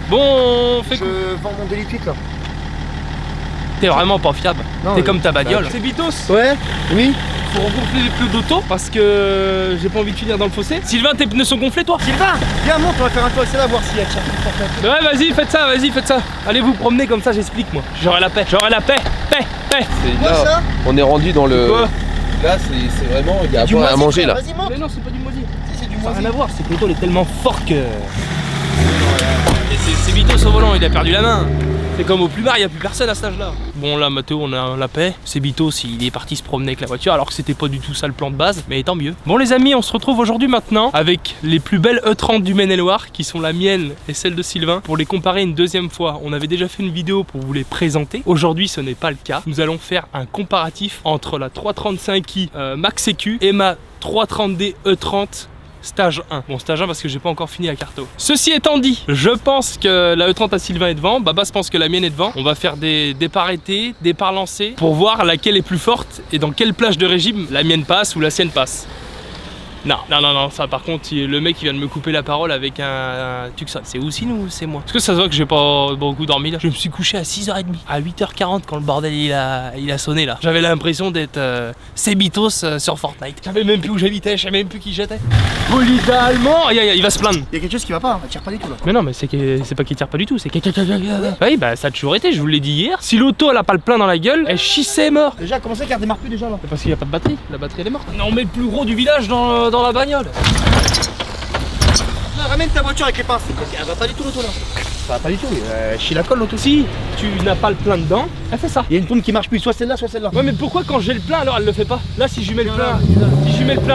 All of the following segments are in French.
Bon, Je vends mon 2 litres 8 là. T'es vraiment pas fiable. T'es comme ta bagnole. C'est Bitos. Ouais. Oui. Faut regonfler les pneus d'auto parce que j'ai pas envie de finir dans le fossé. Sylvain, tes pneus sont gonflés toi? Sylvain, viens monte, on va faire un tour ici là voir s'il y a de charpie. Ouais, vas-y, faites ça. Allez vous promener comme ça, j'explique moi. J'aurai la paix. Paix. Là, ça on est rendu dans le... Quoi? Là, c'est vraiment... Il y a Du à manger là. Vas-y monte. Mais non, c'est pas du moisi. Si, c'est du Ça n'a moisi. rien à voir, c'est que l'auto est tellement fort que... Et c'est Bitos au volant, il a perdu la main. C'est comme au plumard, il n'y a plus personne à cet âge-là. Bon là Mathéo, on a la paix. C'est Bitos, il est parti se promener avec la voiture alors que c'était pas du tout ça le plan de base, mais tant mieux. Bon les amis, on se retrouve aujourd'hui maintenant avec les plus belles E30 du Maine-et-Loire qui sont la mienne et celle de Sylvain pour les comparer une deuxième fois. On avait déjà fait une vidéo pour vous les présenter. Aujourd'hui ce n'est pas le cas. Nous allons faire un comparatif entre la 335i Max EQ et ma 330D E30 Stage 1. Bon, stage 1 parce que j'ai pas encore fini la carto. Ceci étant dit, je pense que la E30 à Sylvain est devant. Babas pense que la mienne est devant. On va faire des départs arrêtés, départs lancés pour voir laquelle est plus forte et dans quelle plage de régime la mienne passe ou la sienne passe. Non, ça par contre, le mec il vient de me couper la parole avec un Tucson. C'est Houssine ou c'est moi? Parce que ça se voit que j'ai pas beaucoup dormi là. Je me suis couché à 6h30, à 8h40 quand le bordel il a sonné là. J'avais l'impression d'être Bitos sur Fortnite. Je savais même plus où j'habitais, je savais même plus qui j'étais. Littéralement, il va se plaindre. Il y a quelque chose qui va pas, elle tire pas du tout là. Mais non, mais c'est pas qu'il tire pas du tout, c'est oui, bah ça a toujours été, je vous l'ai dit hier. Si l'auto elle a pas le plein dans la gueule, elle chissait mort. Déjà, comment ça qu'elle redémarre plus déjà là? C'est parce qu'il y a pas de batterie, la batterie elle est morte. On met le plus gros du village dans la bagnole. Non, ramène ta voiture avec les pinces. Elle va pas du tout l'auto là. Ça va pas du tout, chie la colle l'auto. Si tu n'as pas le plein dedans, elle fait ça. Il y a une pompe qui marche plus, soit celle-là, soit celle-là. Ouais, mais pourquoi quand j'ai le plein alors elle le fait pas? Là si je lui mets le plein,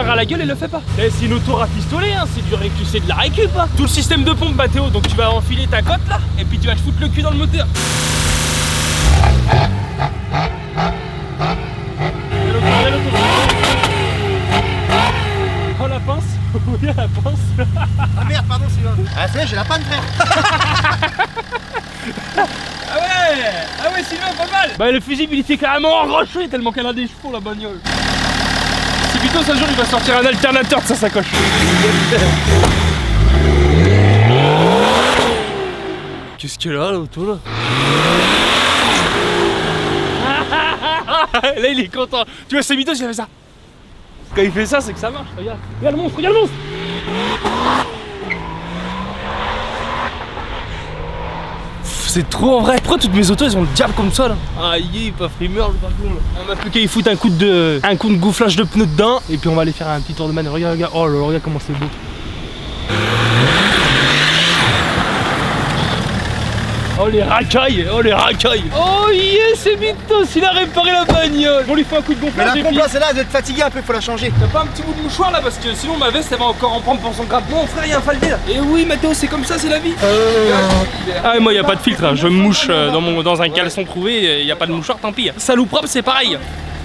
à la gueule, elle le fait pas. Eh, c'est une auto rafistolée, hein, c'est de la récup, hein. Tout le système de pompe, Mathéo, donc tu vas enfiler ta cote là, et puis tu vas te foutre le cul dans le moteur. Oh la pince. Oui, la pince. Ah merde, pardon Sylvain. Ah c'est vrai, j'ai la panne frère. Ah ouais Sylvain, pas mal. Bah le fusible il était carrément enroché tellement qu'elle a des chevaux la bagnole. Si plutôt un jour il va sortir un alternateur de sa sacoche. Qu'est-ce qu'elle a l'auto là? Là il est content. Tu vois c'est Bitos il a fait ça. Quand il fait ça c'est que ça marche. Regarde le monstre, regarde le monstre. C'est trop en vrai. Pourquoi toutes mes autos elles ont le diable comme ça là? Aïe, pas frimeur le patron là. On a plus qu'à y foutre un coup de gonflage de pneus dedans. Et puis on va aller faire un petit tour de manœuvre. Regarde. Oh là là, regarde comment c'est beau. Oh les racailles. Oh yes, c'est Bitos, il a réparé la bagnole. On lui fait un coup de Mais gonflage. la pompe là, celle-là, elle doit être fatiguée un peu, faut la changer. T'as pas un petit bout de mouchoir là parce que sinon ma veste elle va encore en prendre pour son grattement. Frère, y'a un faldet là. Et oui Mathéo, c'est comme ça, c'est la vie. Ah moi y a pas de filtre, hein. Je me mouche dans un caleçon trouvé, y a pas de mouchoir, tant pis. Salou propre c'est pareil.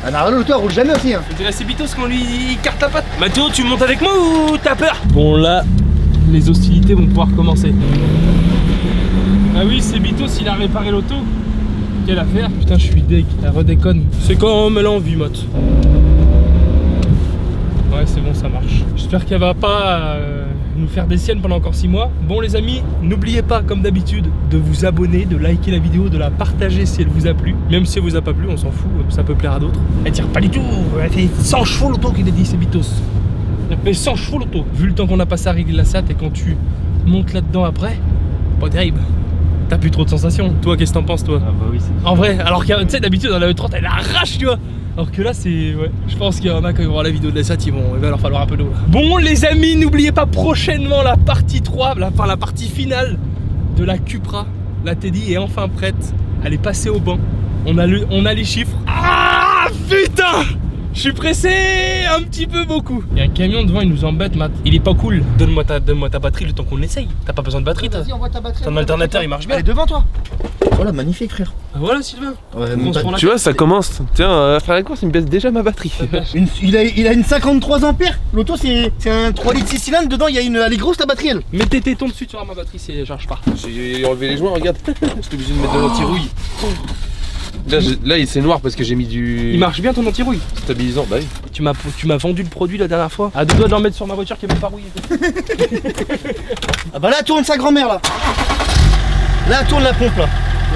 Un Arnaud, l'auto elle roule jamais aussi hein. On dirait c'est Bitos qu'on lui carte la patte. Mathéo, tu montes avec moi ou t'as peur? Bon là, les hostilités vont pouvoir commencer. Ah oui, c'est Bitos, il a réparé l'auto. Quelle affaire. Putain, je suis deg, elle redéconne. C'est comme elle a envie, Mot. Ouais, c'est bon, ça marche. J'espère qu'elle va pas nous faire des siennes pendant encore 6 mois. Bon les amis, n'oubliez pas, comme d'habitude, de vous abonner, de liker la vidéo, de la partager si elle vous a plu. Même si elle vous a pas plu, on s'en fout, ça peut plaire à d'autres. Elle tire pas du tout, elle fait 100 chevaux l'auto qu'il a dit, c'est Bitos. Elle fait 100 chevaux l'auto. Vu le temps qu'on a passé à régler la SAT et quand tu montes là-dedans après, pas terrible. T'as plus trop de sensations. Toi, qu'est-ce que t'en penses, toi? Ah bah oui, c'est... En vrai, alors que tu sais, d'habitude, dans la E30, elle arrache, tu vois. Alors que là, c'est... Ouais, je pense qu'il y en a quand ils vont voir la vidéo de la SAT, il va leur falloir un peu d'eau, là. Bon, les amis, n'oubliez pas prochainement la partie 3, la partie finale de la Cupra. La Teddy est enfin prête. Elle est passée au banc. On a les chiffres. Ah, putain! Je suis pressé un petit peu beaucoup. Il y a un camion devant, il nous embête, Matt. Il est pas cool. Donne-moi ta batterie le temps qu'on essaye. T'as pas besoin de batterie, toi. Vas-y, envoie ta batterie. Ton alternateur, il marche bien. Elle est devant toi. Voilà, magnifique frère. Ah, voilà, Sylvain. Ouais, Tu vois, ça commence. Tiens, faire la course, il me baisse déjà ma batterie. il a une 53 ampères. L'auto c'est un 3 litres 6 cylindres. Dedans il y a elle est grosse ta batterie elle. Mets tes tétons dessus, tu vois, ma batterie, c'est charge pas. J'ai enlevé les joints, regarde. J'étais obligé de mettre de l'anti-rouille. Là c'est noir parce que j'ai mis du... Il marche bien ton anti-rouille. Stabilisant, bah oui. Tu m'as vendu le produit la dernière fois. À deux doigts de l'en mettre sur ma voiture qui est même pas rouillée. Ah bah là tourne sa grand-mère là. Là, tourne la pompe là.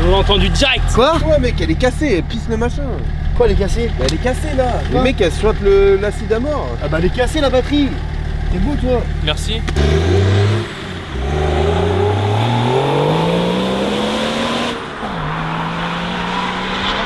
On a entendu direct. Quoi? Ouais, mec, elle est cassée, elle pisse le machin. Quoi, elle est cassée? Bah, elle est cassée là. Les Quoi? mecs, elles sointent l'acide à mort. Ah bah, elle est cassée la batterie. T'es beau, toi. Merci.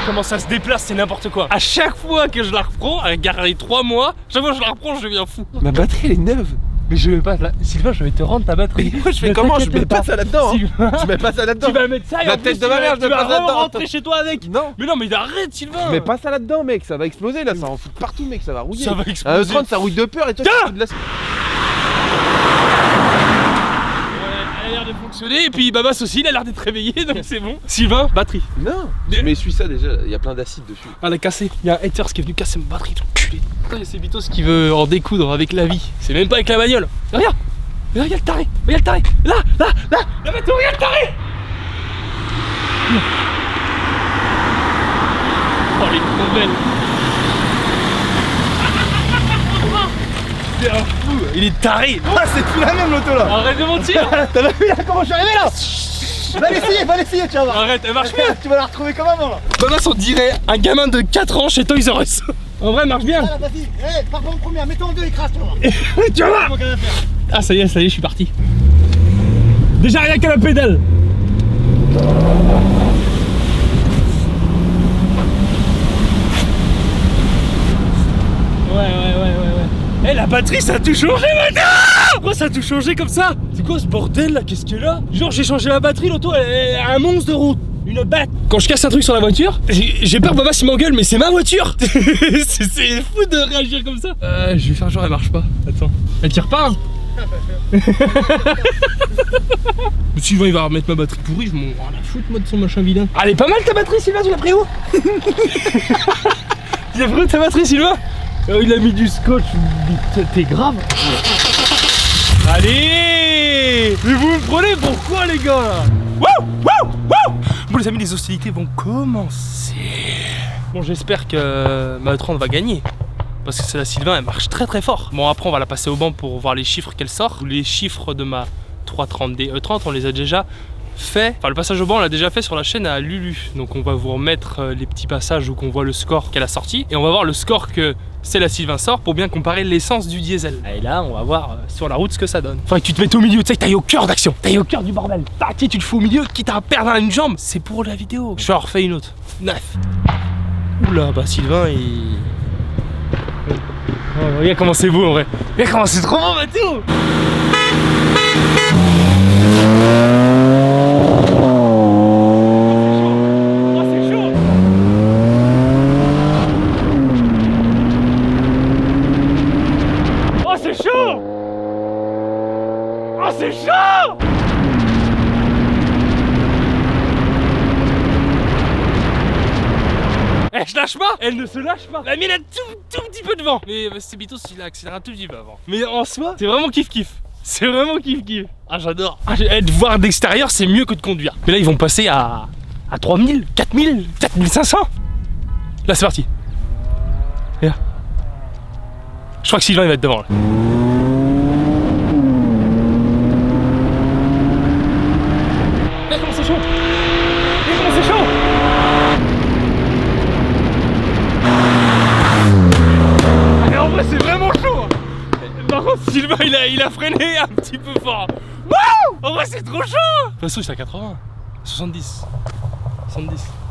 Comment ça se déplace, c'est n'importe quoi. À chaque fois que je la reprends, elle garde 3 mois, chaque fois que je la reprends, je deviens fou. Ma batterie, elle est neuve. Mais je vais pas là. Sylvain, je vais te rendre ta batterie. Mais moi, je fais Ne comment? Je t'inquiète mets pas ça là-dedans. Hein. Sylvain, Je mets pas ça là-dedans. tu vas mettre ça et La en plus, tête de ma mère, je tu mets pas vas ça là-dedans. rentrer chez toi avec. Non. Mais non, mais arrête, Sylvain. Je mets pas ça là-dedans, mec, ça va exploser là, ça en fout partout, mec, ça va rouiller. Ça va Un exploser. E30, ça rouille de peur et toi, tu fous de la... Elle a l'air de fonctionner et puis Babas aussi, il a l'air d'être réveillé donc c'est bon. Sylvain, batterie. Non. Mais suis ça déjà, il y a plein d'acide dessus. Ah, elle a cassé. Il y a un haters qui est venu casser ma batterie, ton culé. Putain, c'est Bitos qui veut en découdre avec la vie. C'est même pas avec la bagnole. Regarde. Mais regarde le taré. Regarde le taré. Là. La bateau, regarde le taré. Oh, les trop belles. C'est un fou. Il est taré. Ah, c'est plus la même l'auto là. Arrête de mentir. T'as pas vu là comment je suis arrivé là? Va l'essayer, tu vas voir. Arrête, elle marche bien. Tu vas la retrouver comme avant là. Babas, on dirait un gamin de 4 ans chez Toys R Us. En vrai, marche bien. Ah, vas-y, pars pas en première, mets-toi en deux, écrase, tu vas voir. Tu vas voir. Comment qu'elle va faire? Ah, ça y est, je suis parti. Déjà rien qu'à la pédale. Ouais. Eh, la batterie, ça a tout changé maintenant. Pourquoi ça a tout changé comme ça? C'est quoi ce bordel là? Qu'est-ce qu'il y a là? Genre, j'ai changé la batterie, l'auto, elle est un monstre de route. Une bête. Quand je casse un truc sur la voiture, j'ai peur que Babas il m'engueule, mais c'est ma voiture. C'est fou de réagir comme ça. Je vais faire genre elle marche pas. Attends. Elle tire pas hein. Sylvain il va remettre ma batterie pourrie, je m'en rends la foutre moi de son machin vilain. Elle est pas mal ta batterie Sylvain, tu l'as pris où? Tu l'as pris où ta batterie Sylvain? Il a mis du scotch, t'es grave. Allez. Mais vous me prenez pourquoi les gars là? Bon les amis, les hostilités vont commencer. Bon j'espère que ma E30 va gagner. Parce que c'est la Sylvain, elle marche très fort. Bon après on va la passer au banc pour voir les chiffres qu'elle sort. Les chiffres de ma 330D E30 on les a déjà fait. Enfin le passage au banc on l'a déjà fait sur la chaîne à Lulu. Donc on va vous remettre les petits passages où on voit le score qu'elle a sorti. Et on va voir le score que c'est la Sylvain sort pour bien comparer l'essence du diesel. Et là on va voir sur la route ce que ça donne. Faudrait que tu te mettes au milieu, tu sais que t'ailles au cœur d'action. T'ailles au cœur du bordel. Tac, tu te fous au milieu, quitte à perdre une jambe. C'est pour la vidéo. Je vais en refaire une autre. 9. Oula bah Sylvain il... Oh, regarde comment c'est beau en vrai. Regarde comment c'est trop beau Mathéo. Oh c'est chaud. Oh c'est chaud. Oh c'est chaud. Je lâche pas. Elle ne se lâche pas. La mienne a tout petit peu de vent. Mais c'est Bitos, il a accéléré un tout petit peu avant. Mais en soi, c'est vraiment kiff. C'est vraiment kiff. Ah j'adore. De voir d'extérieur c'est mieux que de conduire. Mais là ils vont passer à 3000, 4000, 4500. Là c'est parti. Et là. Je crois que Sylvain il va être devant là. Regarde comment c'est chaud. Regarde comment c'est chaud. En vrai c'est vraiment chaud. Par contre Sylvain il a freiné un petit peu fort. Wouh. En vrai c'est trop chaud. De toute façon c'est à 80, 70.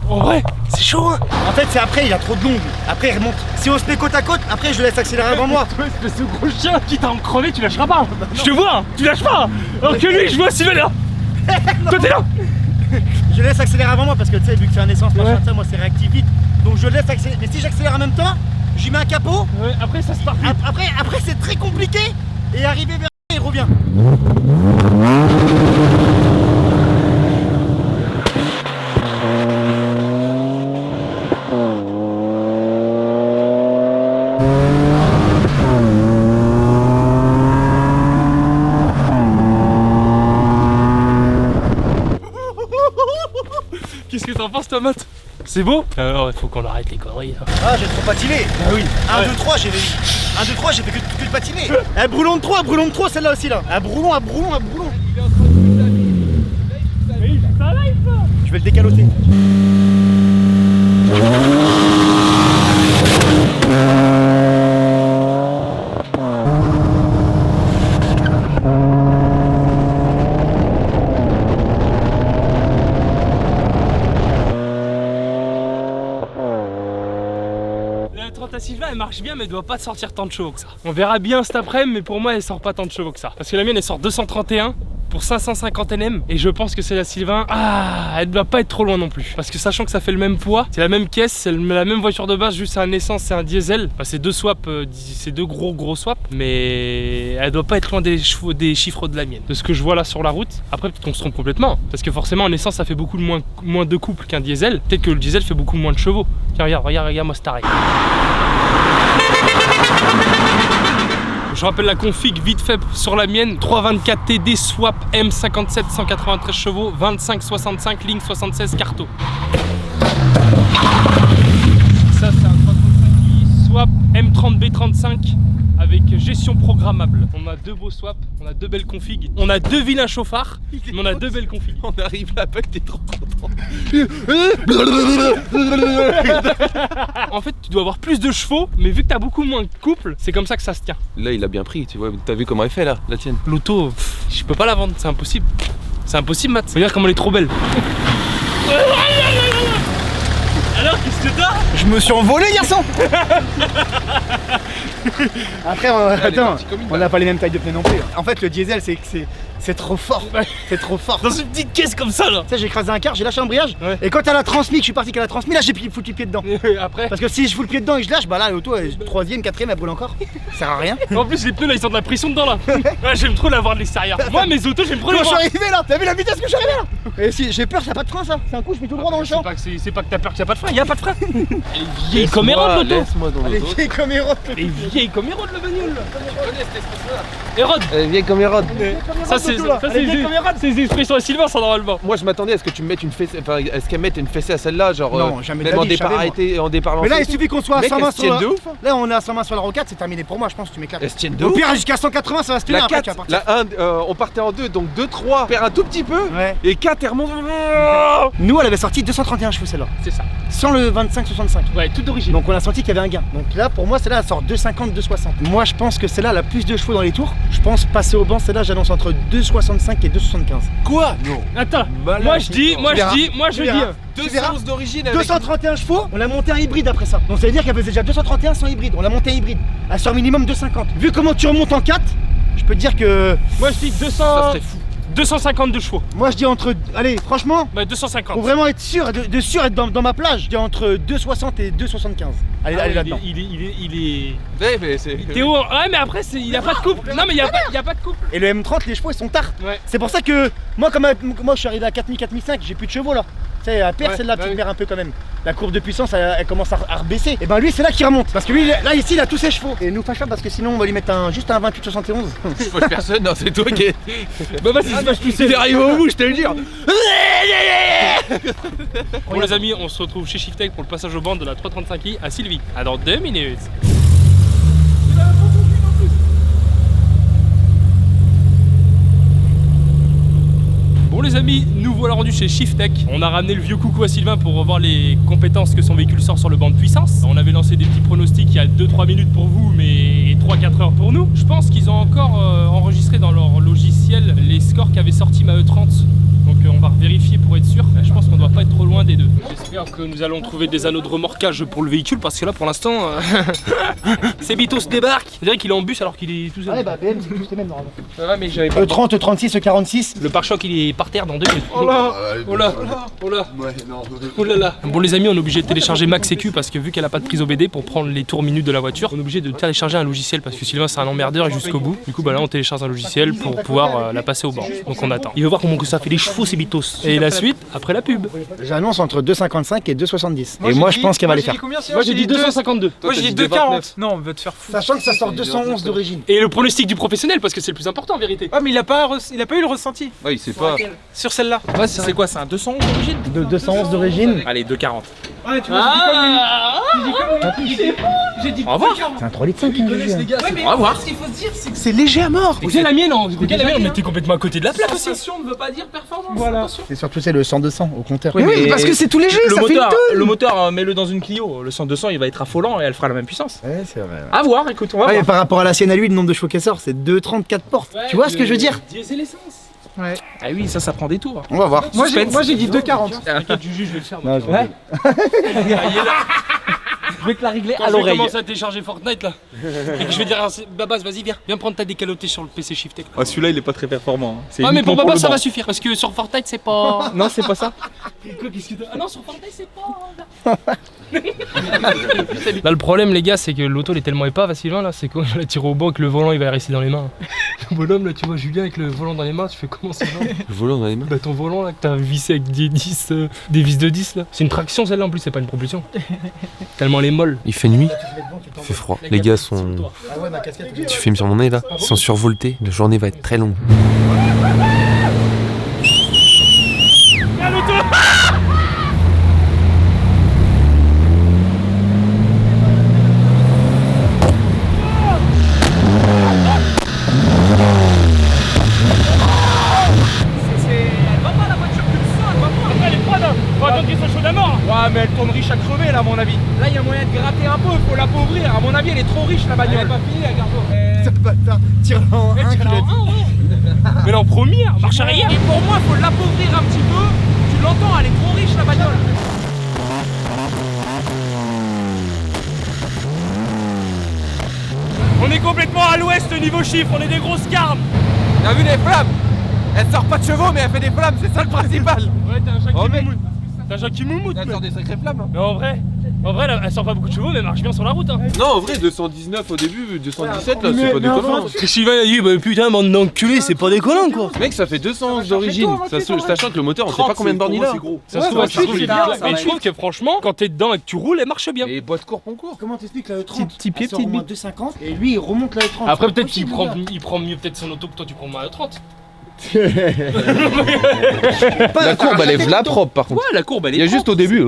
En vrai c'est chaud hein. En fait c'est après, il a trop de longues. Après il remonte. Si on se met côte à côte, après je le laisse accélérer avant moi. Toi espèce de gros chien qui t'a en crevé, tu lâcheras pas. Je te vois, tu lâches pas. Alors que lui je vois Sylvain là. Toi t'es là. Je le laisse accélérer avant moi parce que tu sais vu que c'est un essence machin ça, moi c'est réactif vite. Donc je le laisse accélérer. Mais si j'accélère en même temps, j'y mets un capot. Ouais, après ça se part plus. Après c'est très compliqué. Et arriver vers il revient. Qu'est-ce que t'en penses toi Matt? C'est beau? Alors il faut qu'on arrête les conneries là. Ah j'ai trop patiné. Ah oui. 1, 2, 3 j'ai fait. 1, 2, 3 j'ai fait que de patiner. Un broulon de 3 celle-là aussi là. Un broulon. Mais ça va, il vais le décaloter. La 30 à Sylvain elle marche bien mais elle doit pas sortir tant de chevaux que ça. On verra bien cet après-midi mais pour moi elle sort pas tant de chevaux que ça. Parce que la mienne elle sort 231 pour 550 Nm et je pense que c'est la Sylvain, elle doit pas être trop loin non plus. Parce que sachant que ça fait le même poids, c'est la même caisse, c'est la même voiture de base, juste c'est un essence, c'est un diesel. Enfin, c'est deux swaps, c'est deux gros swaps, mais elle doit pas être loin des chiffres de la mienne. De ce que je vois là sur la route, après peut-être qu'on se trompe complètement. Parce que forcément en essence ça fait beaucoup moins de couple qu'un diesel. Peut-être que le diesel fait beaucoup moins de chevaux. Tiens regarde moi c'est pareil. Je rappelle la config vite fait sur la mienne, 324 TD swap M57 193 chevaux 2565 ligne 76 carto. Ça c'est un 335i swap M30B35 avec gestion programmable. On a deux beaux swaps, on a deux belles configs, on a deux vilains chauffards, mais on a deux belles configs. On arrive là-bas que t'es trop content. En fait tu dois avoir plus de chevaux, mais vu que t'as beaucoup moins de couple, c'est comme ça que ça se tient. Là il a bien pris, tu vois, t'as vu comment elle fait là, la tienne. L'auto, je peux pas la vendre, c'est impossible. C'est impossible Matt, regarde comme elle est trop belle. Alors qu'est-ce que t'as? Je me suis envolé, garçon. Après, attends, on n'a pas les mêmes tailles de pneus non plus. En fait, le diesel, c'est trop fort. C'est trop fort. Dans une petite caisse comme ça là. Tu sais, j'ai écrasé un quart, j'ai lâché l'embrayage. Ouais. Et quand elle a transmis, que je suis parti qu'elle a transmis, là j'ai foutu le pied dedans. Après. Parce que si je fous le pied dedans et je lâche, bah là l'auto, 3ème, 4ème, elle brûle encore. Ça sert à rien. En plus, les pneus là ils ont de la pression dedans là. Ouais, j'aime trop l'avoir de l'extérieur. Moi, mes autos, j'aime trop les Quand je voir. suis arrivé là, t'as vu la vitesse que je suis arrivé là? Et si j'ai peur, ça n'a pas de frein ça. C'est un coup, je mets tout droit dans le champ. C'est pas que t'as peur qu'il n'y a pas de frein, il y a pas de frein. Elle est vieille comme Hérode l'auto. Laisse-moi dans Elle l'auto. est vieille comme Hérode. Elle est vieille comme Hérode le bagnole. Hérode. Elle est vieille comme Hérode. Ça c'est les expressions à Sylvain ça normalement. Moi je m'attendais à ce que tu me mettes une fessée, enfin est-ce qu'elle mette une fessée à celle-là, genre Non, jamais de même la en vie, je départ savais, arrêté, en départ lancé. Mais là, il suffit qu'on soit à Mec, 120 elles se tiennent de ouf. Là, on est à 120 sur la rocade, c'est terminé pour moi, je pense que tu m'éclates. Elles se tiennent de Au ouf. pire, jusqu'à 180, ça va se tenir. La Après, 4, tu vas partir. la 1, on partait en 2, donc 2, 3, perd un tout petit peu. Ouais. Et 4, elle remonte. Nous, elle avait sorti 231 chevaux celle-là. C'est ça. Sans le 25-65. Ouais, tout d'origine. Donc on a senti qu'il y avait un gain. Donc là, pour moi, celle-là, elle sort 250, 260. Moi, je pense que celle-là, elle a plus de chevaux dans les tours. Je pense passer au banc, celle-là, j'annonce entre 265 et 275. Quoi? Non. Attends, Malade. moi je dis. Tu verras. 2 verras. séances d'origine avec. 231 chevaux, on a monté un hybride après ça. Donc ça veut dire qu'elle faisait déjà 231 sans hybride. On a monté un hybride. Elle sort minimum 250. Vu comment tu remontes en 4, je peux te dire que. Moi je dis 200. Ça serait fou. 252 chevaux. Moi je dis entre. Allez, franchement, Ouais, 250. pour vraiment être sûr, de sûr être dans ma plage, je dis entre 260 et 275. Allez, Ah allez ouais, là-dedans. il est. Ouais, mais c'est. Théo, ouais, mais après, il a pas de couple. Non, mais il y a pas de couple. Et le M30, les chevaux ils sont tard. Ouais. C'est pour ça que moi, moi je suis arrivé à 4000, 4005, j'ai plus de chevaux là. Tu sais, à perdre Ouais, celle-là, bah tu oui. perds un peu quand même. La courbe de puissance, elle commence à rebaisser. Et ben lui, c'est là qu'il remonte. Parce que lui, là ici, il a tous ses chevaux. Et nous fâche pas parce que sinon, on va lui mettre juste un 28-71. Moi personne, non, c'est toi qui est. Bah, vas-y, c'est pas je C'est arrivé au bout, je te le dis. Bon, les amis, on se retrouve chez Shiftech pour le passage au banc de la 335i à Sylvie. À dans 2 minutes. Bon les amis, nous voilà rendus chez Shiftech. On a ramené le vieux coucou à Sylvain pour revoir les compétences que son véhicule sort sur le banc de puissance. On avait lancé des petits pronostics il y a 2-3 minutes pour vous, mais 3-4 heures pour nous. Je pense qu'ils ont encore enregistré dans leur logiciel les scores qu'avait sorti ma E30. Donc on va vérifier pour être sûr. Je pense qu'on doit pas être trop loin des deux. J'espère que nous allons trouver des anneaux de remorquage pour le véhicule parce que là pour l'instant Sebito se débarque. On dirait qu'il est en bus alors qu'il est tout seul. Ouais, bah BM, c'est tous les mêmes normalement. Ouais, mais j'avais pas. E30, E36, E46. Le pare-choc il est par terre dans 2 minutes. Oh là. Oh là, oh là, oh là là. Bon les amis, on est obligé de télécharger MaxEQ parce que vu qu'elle a pas de prise OBD pour prendre les tours minutes de la voiture, on est obligé de télécharger un logiciel parce que Sylvain c'est un emmerdeur et jusqu'au bout. Du coup bah là on télécharge un logiciel pour pouvoir la passer au banc. Donc on attend. Il veut voir comment que ça fait les chevaux ces bitos. Et la suite après la pub. J'annonce entre 2,55 et 2,70. Et moi je pense qu'elle va les faire. Moi j'ai dit 252. Moi j'ai dit 2,40. Non, on veut te faire fou. Sachant que ça sort 211 d'origine. Et le pronostic du professionnel parce que c'est le plus important en vérité. Ah, mais il a pas eu le ressenti Ouais, il sait pas. sur celle-là. Ouais, C'est quoi, c'est un 211 d'origine De 211 d'origine. Allez, 2,40. Ouais, tu vois, j'ai dit Au revoir. C'est un 3 litres 5 hein, le jus, hein. Ouais, mais Au revoir. ce qu'il faut se dire, c'est que C'est léger à mort. Regarde la mienne, regarde la mienne, on était complètement à côté de la plaque aussi. Sensation ne veut pas dire performance. Voilà. C'est surtout c'est le 100-200 au compteur. Oui, mais parce que c'est tout léger, ça fait une tonne. Le moteur, mets-le dans une Clio. Le 100-200, il va être affolant et elle fera la même puissance. Ouais, c'est vrai. À voir, écoute, on va Ouais, mais voir. par rapport à la sienne à lui, le nombre de chevaux qu'elle sort, c'est 2,34 portes. Tu vois ce que je veux dire? Diesel essence. Ouais. Ah oui, ça prend des tours. On va voir. Moi j'ai dit 2,40. T'inquiète, Juju, je vais le faire. Non, Ouais. Je vais te la régler Quand à je vais l'oreille. commencer à télécharger Fortnite là, et que je vais dire à Babas, vas-y, viens prendre ta décalotée sur le PC Shift. Ah, celui-là, il est pas très performant. Ah, mais pour Babas, ça va suffire parce que sur Fortnite, c'est pas. Non, c'est pas ça. Quoi, qu'est-ce que t'as. Ah non, sur Fortnite, c'est pas. Là, le problème, les gars, c'est que l'auto elle est tellement épave à Sylvain là, c'est qu'on va la tirer au banc que le volant il va rester dans les mains. Le bonhomme là, tu vois Julien avec le volant dans les mains, tu fais comment Sylvain? Le volant dans les mains. Bah, ton volant là que t'as vissé avec des vis de 10 là. C'est une traction celle-là en plus, c'est pas une propulsion. Tellement elle est molle. Il fait nuit, il fait froid. Les gars sont. Ah ouais, ma casquette. Tu filmes sur mon nez là? Ils sont survoltés. La journée va être très longue. Ouais, mais elle tourne riche à crever là, à mon avis. Là, il y a moyen de gratter un peu, faut l'appauvrir. À mon avis, elle est trop riche la bagnole. Elle est pas finie, la Ce bâtard, tire-la en 1 qu'il a dit. Mais là en première, marche arrière. Et pour moi, faut l'appauvrir un petit peu. Tu l'entends, elle est trop riche la bagnole. On est complètement à l'ouest niveau chiffre, on est des grosses carnes. T'as vu les flammes? Elle sort pas de chevaux, mais elle fait des flammes, c'est ça le principal. Ouais, t'as un chat Oh, qui mec. moumoute. T'as un chat qui moumoute. Elle sort des sacrées flammes. Hein. Mais en vrai, là, elle sort pas beaucoup de chevaux, mais elle marche bien sur la route. Hein. Non, en vrai, 219 au début, 217 là, c'est pas déconnant. Sylvain a dit, bah putain, bande d'enculés, c'est pas déconnant quoi. Mec, ça fait 211 d'origine, sachant que le moteur, on sait pas combien de bornes il a. Ça se trouve, il a. Mais je trouve que franchement, quand t'es dedans et que tu roules, elle marche bien. Et boîte de courbe en cours. Comment t'expliques la E30? Petit pied, Elle sort au petite moins bite. 2,50 et lui il remonte la E30. Après, C'est peut-être qu'il possible, prend mieux peut-être son auto que toi, tu prends ma 30. La courbe, elle est v'là propre par contre. Ouais, la courbe, elle est Il y a juste propre. au début.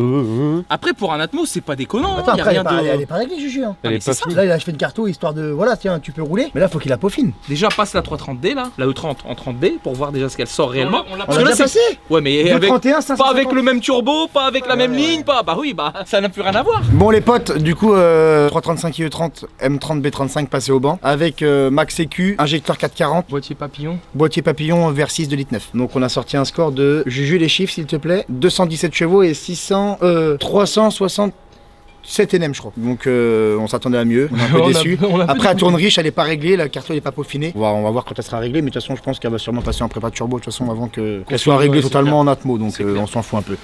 Après, pour un Atmos, c'est pas déconnant. Attends, y a après, rien elle de. est pas réglée, Juju. Hein. Elle est pas ça. finie. Là, il a acheté une carto histoire de. Voilà, tiens, tu peux rouler. Mais là, faut qu'il la peaufine. Déjà, passe la 330D là, la E30 en 30D pour voir déjà ce qu'elle sort réellement. On l'a On Parce l'a que là, déjà c'est- passé. Ouais, mais avec. 2,31, 550. Pas avec le même turbo, pas avec la même ligne, pas. Bah oui, bah ça n'a plus rien à voir. Bon les potes, du coup 335 IE30 M30 B35 passé au banc avec Max EQ, injecteur 440, Boîtier papillon. boîtier papillon vers 6 de litre 9. Donc on a sorti un score de, Juju les chiffres s'il te plaît, 217 chevaux et 367 NM je crois. Donc on s'attendait à mieux, on est un peu On a- déçu. on a un peu Après elle déçu. tourne riche, elle est pas réglée, la carte elle est pas peaufinée. On va voir quand elle sera réglée, mais de toute façon je pense qu'elle va sûrement passer en prépa de turbo de toute façon avant qu'elle soit réglée ouais, c'est totalement en Atmo, donc on s'en fout un peu.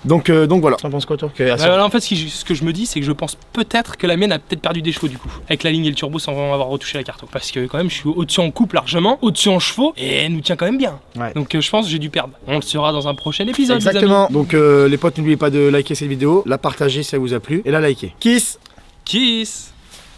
Donc voilà. T'en penses quoi toi? Là, en fait, ce que je me dis, c'est que je pense peut-être que la mienne a peut-être perdu des chevaux du coup, avec la ligne et le turbo sans vraiment avoir retouché la carte. Parce que quand même, je suis au-dessus en coupe largement, au-dessus en chevaux, et elle nous tient quand même bien. Ouais. Donc je pense que j'ai dû perdre. On le saura dans un prochain épisode. les amis. Exactement. Donc les potes, n'oubliez pas de liker cette vidéo, la partager si ça vous a plu et la liker. Kiss. Kiss.